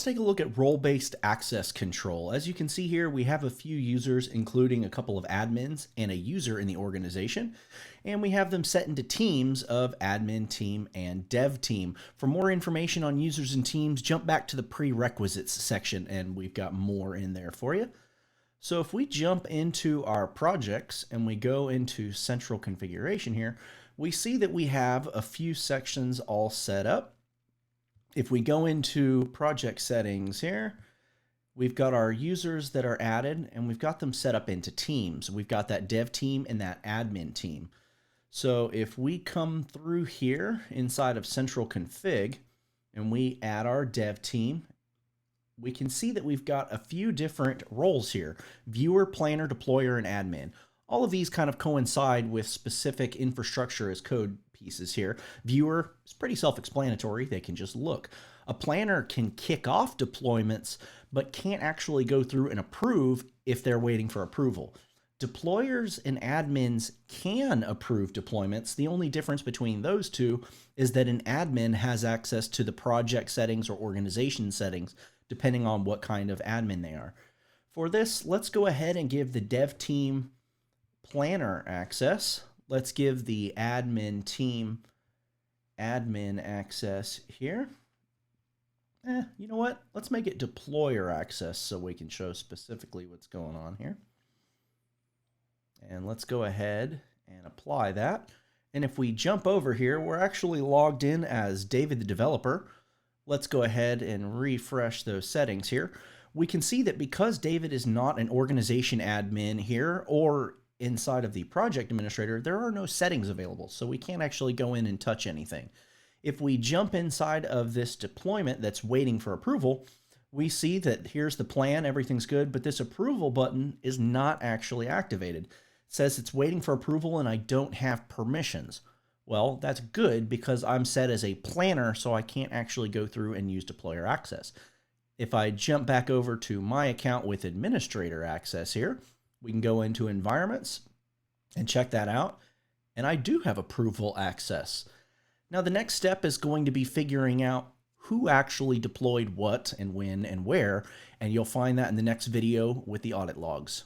let's take a look at role-based access control. As you can see here, we have a few users, including a couple of admins and a user in the organization, and we have them set into teams of admin team and dev team. For more information on users and teams, jump back to the prerequisites section, and we've got more in there for you. So if we jump into our projects and we go into central configuration here, we see that we have a few sections all set up. If we go into project settings here, we've got our users that are added and we've got them set up into teams. We've got that dev team and that admin team. So if we come through here inside of central config and we add our dev team, we can see that we've got a few different roles here: viewer, planner, deployer, and admin. All of these kind of coincide with specific infrastructure as code pieces here. Viewer is pretty self-explanatory. They can just look. A planner can kick off deployments, but can't actually go through and approve if they're waiting for approval. Deployers and admins can approve deployments. The only difference between those two is that an admin has access to the project settings or organization settings, depending on what kind of admin they are. For this, let's go ahead and give the dev team planner access. Let's give the admin team admin access here. You know what? Let's make it deployer access so we can show specifically what's going on here. And let's go ahead and apply that. And if we jump over here, we're actually logged in as David the developer. Let's go ahead and refresh those settings here. We can see that because David is not an organization admin here or inside of the project administrator, there are no settings available, so we can't actually go in and touch anything. If we jump inside of this deployment that's waiting for approval, we see that here's the plan, everything's good, but this approval button is not actually activated. It says it's waiting for approval and I don't have permissions. Well, that's good because I'm set as a planner, so I can't actually go through and use deployer access. If I jump back over to my account with administrator access here, we can go into environments and check that out. And I do have approval access. Now the next step is going to be figuring out who actually deployed what and when and where. And you'll find that in the next video with the audit logs.